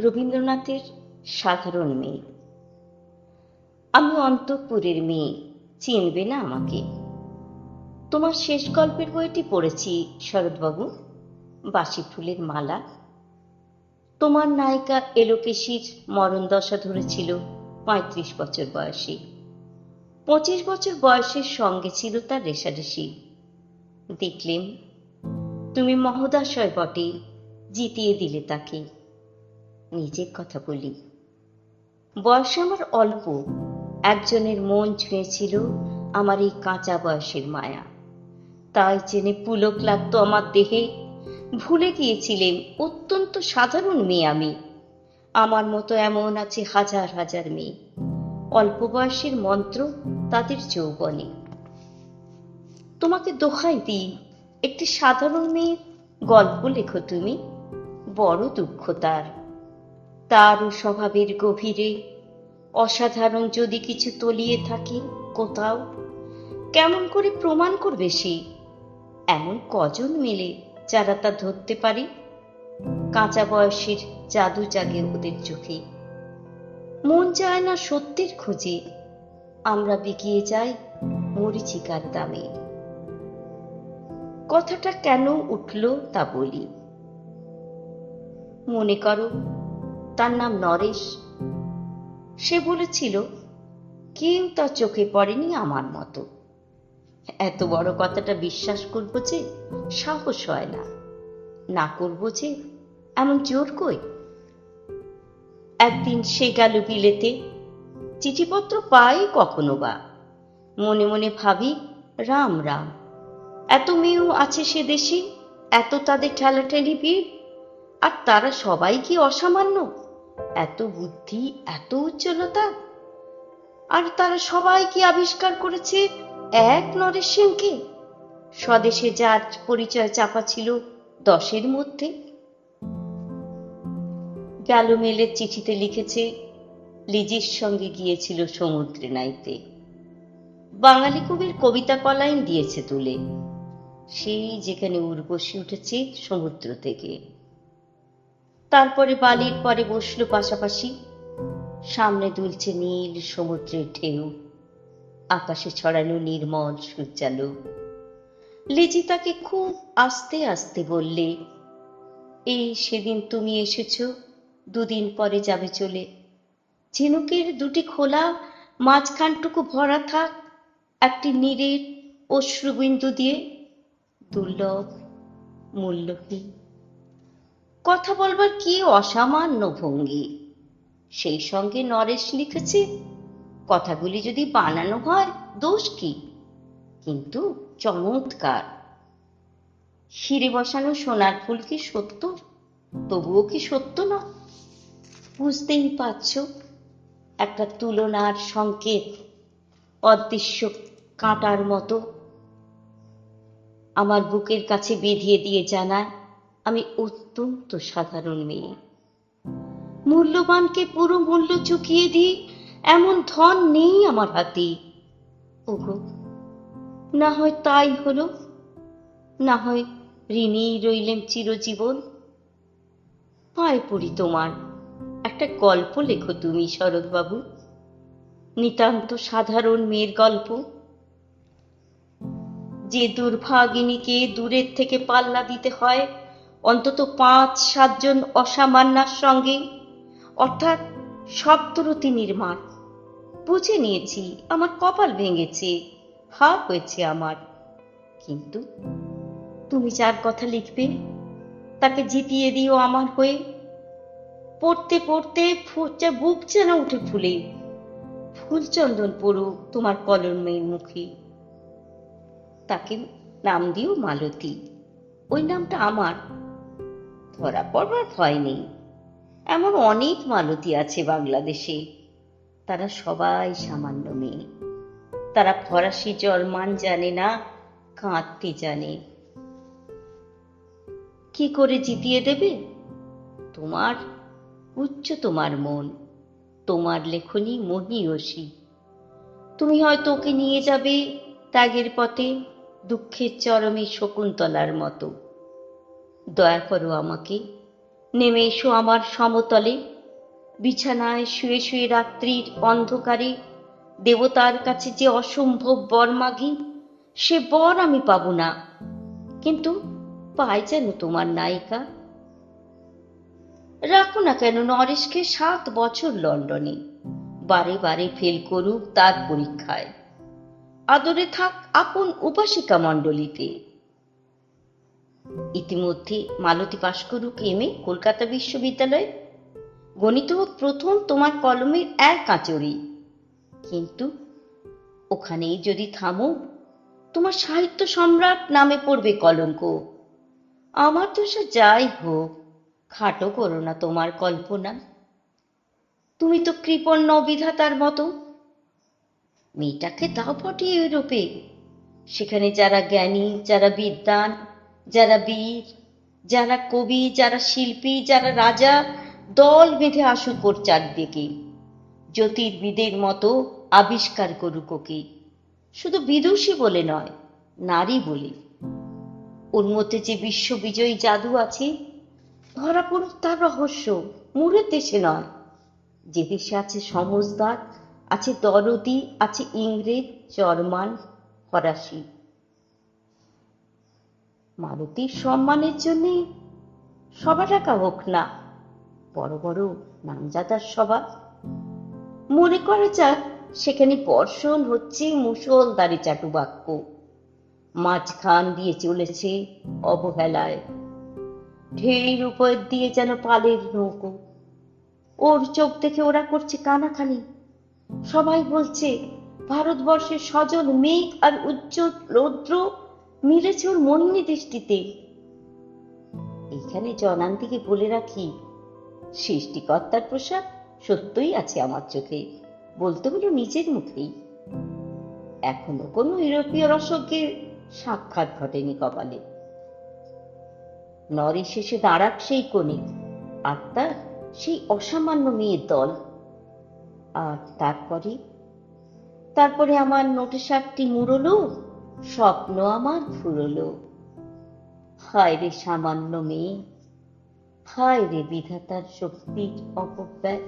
রবীন্দ্রনাথের সাধারণ মেয়ে। আমি অন্তঃপুরের মেয়ে, চিনবে না আমাকে। তোমার শেষ গল্পের বইটি পড়েছি শরৎবাবু, বাসি ফুলের মালা। তোমার নায়িকা এলোকেশীর মরণ দশা ধরেছিল ৩৫ বছর বয়সে। ২৫ বছর বয়সের সঙ্গে ছিল তার রেশারেশি। দেখলেম তুমি মহোদয় বটে, জিতিয়ে দিলে তাকে। নিজের কথা বলি, বয়স আমার অল্প, একজনের মন ছুঁয়েছিল আমার এই কাঁচা বয়সের মায়া। তাই জেনে পুলক লাগতো আমার দেহে। ভুলে গিয়েছিলেন অত্যন্ত সাধারণ মেয়ে আমি। আমার মতো এমন আছে হাজার হাজার মেয়ে। অল্প বয়সের মন্ত্র তাদের যৌবনে। তোমাকে দোহাই দিই, একটি সাধারণ মেয়ের গল্প লেখো তুমি। বড় দুঃখ তারও স্বভাবের গভীরে অসাধারণ যদি কিছু তলিয়ে থাকে কোথাও, কেমন করে প্রমাণ করবে সে? এমন কজন মেলে যারা তা ধরতে পারে? কাঁচা বয়সের জাদু জাগে ওদের চোখে। মন চায় না সত্যের খোঁজে, আমরা বিকিয়ে যাই মরীচিকার দামে। কথাটা কেন উঠল তা বলি। মনে করো তার নাম নরেশ। সে বলেছিল কেউ তার চোখে পড়েনি আমার মতো। এত বড় কথাটা বিশ্বাস করবো যে সাহস হয় না, না করবো যে এমন জোর কই। একদিন সে গেল বিলেতে, চিঠিপত্র পাই কখনো বা। মনে মনে ভাবি রাম রাম, এত মেয়েও আছে সে দেশে, এত তাদের ঠেলাঠেলি ভিড়, আর তারা সবাই কি অসামান্য? এত বুদ্ধি, এত উজ্জ্বলতা, আর তারা সবাই কি আবিষ্কার করেছে এক নরেশ সেনকে? স্বদেশে যার পরিচয় চাপা ছিল 10-এর মধ্যে। গেল মেলের চিঠিতে লিখেছে লিজির সঙ্গে গিয়েছিল সমুদ্রে নাইতে। বাঙালি কবির কবিতা কলাইন দিয়েছে তুলে, সেই যেখানে উর্বশী উঠেছে সমুদ্র থেকে। তারপরে বালির পরে বসলো পাশাপাশি, সামনে দুলছে নীল সমুদ্রের ঢেউ, আকাশে ছড়ানো নির্মল সূর্যালো। লিজি তাকে খুব আস্তে আস্তে বললে, এই সেদিন তুমি এসেছো, 2 দিন পরে যাবে চলে। ঝিনুকের 2টি খোলা, মাঝখানটুকু ভরা থাক একটি নীরের অশ্রুবিন্দু দিয়ে। দুর্লভ, মূল্যহীন। কথা বলবার কি অসামান্য ভঙ্গি। সেই সঙ্গে নরেশ লিখেছে, কথাগুলি যদি বানানো হয় দোষ কি, কিন্তু চমৎকার। হিরে বসানো সোনার ফুল কি সত্য? তবুও কি সত্য না? বুঝতেই পারছ, একটা তুলনার সংকেত, অদৃশ্য কাঁটার মতো আমার বুকের কাছে বেঁধিয়ে দিয়ে জানায় আমি অত্যন্ত সাধারণ মেয়ে। মূল্যবানকে পুরো মূল্য চুকিয়ে দিই এমন ধন নেই আমার হাতে। ওগো, না হয় তাই হলো, না হয় ঋণী রইলেম চিরজীবন। পায়ে পড়ি তোমার, একটা গল্প লেখো তুমি শরৎবাবু, নিতান্ত সাধারণ মেয়ের গল্প। যে দুর্ভাগিনীকে দূরের থেকে পাল্লা দিতে হয় অন্তত 5-7 জন অসামান্যার সঙ্গে, অর্থাৎ সপ্তরতি নির্মাণ। বুঝে নিয়েছি আমার কপাল ভেঙেছে, হাফ হয়েছে আমার। কিন্তু তুমি যার কথা লিখবে তাকে জিতিয়ে দিও আমার হয়ে। পড়তে পড়তে বুক যেন উঠে ফুলে, ফুলচন্দন পড়ুক তোমার কলমের মুখে। তাকে নাম দিও মালতী, ওই নামটা আমার। ধরা পড়বার ভয় নেই, এমন অনেক মালতী আছে বাংলাদেশে। তারা সবাই সামান্য মেয়ে। তারা ফরাসি জর্মান জানে না, কাঁদতে জানে। কি করে জিতিয়ে দেবে? তোমার তোমার মন, তোমার লেখনী মহীয়সী। তুমি হয়তো ওকে নিয়ে যাবে ত্যাগের পথে, দুঃখের চরমে শকুন্তলার মতো। দয়া করো আমাকে, নেমে এসো আমার সমতলে, বিছানায় শুয়ে শুয়ে রাত্রির অন্ধকারে দেবতার কাছে যে অসম্ভব বর মাগি, সে বর আমি পাব না, কিন্তু পাই যেন তোমার নায়িকা। রাখো না কেন নরেশকে 7 বছর লন্ডনে, বারে বারে ফেল করুক তার পরীক্ষায়, আদরে থাক আপন উপাসিকা মণ্ডলীতে। ইতিমধ্যে মালতী পাশ করুক এমএ কলকাতা বিশ্ববিদ্যালয়ে, গণিত হোক প্রথম তোমার কলমের এক আঁচড়ে, কিন্তু ওখানেই যদি থামো, তোমার সাহিত্য সম্রাট নামে পড়বে কলঙ্ক। আমার তো সে যাই হোক, খাটো করো না তোমার কল্পনা। তুমি তো কৃপণ বিধাতার মতো। মেয়েটাকে দাও পাঠিয়ে ইউরোপে, সেখানে যারা জ্ঞানী, যারা বিদ্বান, যারা বীর, যারা কবি, যারা শিল্পী, যারা রাজা দল বেঁধে আসুক ওর চারদিকে, জ্যোতির্বিদের মতো আবিষ্কার করুক ওকে, শুধু বিদুষী বলে নয়, নারী বলে। ওর মধ্যে যে বিশ্ববিজয়ী জাদু আছে, ধরা পড়ুক তার রহস্য, মুড়ের দেশে নয়, যে দেশে আছে সমজদার, আছে দরদি, আছে ইংরেজ, জার্মান, ফরাসি। মালতীর সম্মানের জন্য সভা ডাকা হোক না, বড় বড় নামজাদার সভা। মনে করা যাক সেখানে বর্ষণ হচ্ছে মুষলধারে চাটুবাক্য, মাঝখান দিয়ে চলেছে অবহেলায়, ঢের উপর দিয়ে যেন পালের নৌকো। ওর চোখ দেখে ওরা করছে কানাকানি, সবাই বলছে ভারতবর্ষের সজল মেঘ আর উজ্জ্বল রৌদ্র মিলেছে ওর মোহিনী দৃষ্টিতে। এইখানে জনান্তিকে বলে রাখি, সৃষ্টিকর্তার প্রসাদ সত্যই আছে আমার চোখে, বলতে হলো নিজের মুখেই। এখনো কোনো ইউরোপীয় রসজ্ঞের সাক্ষাৎ ঘটেনি কপালে। নরেশ শেষে দাঁড়াক সেই কোণে, আর তার সেই অসামান্য মেয়ের দল। আর তারপরে আমার নোটিশারটি মুড়লো, স্বপ্ন আমার ফুরলো। হায় রে সামান্য মেয়ে, হায় রে বিধাতার শক্তির অপব্যয়।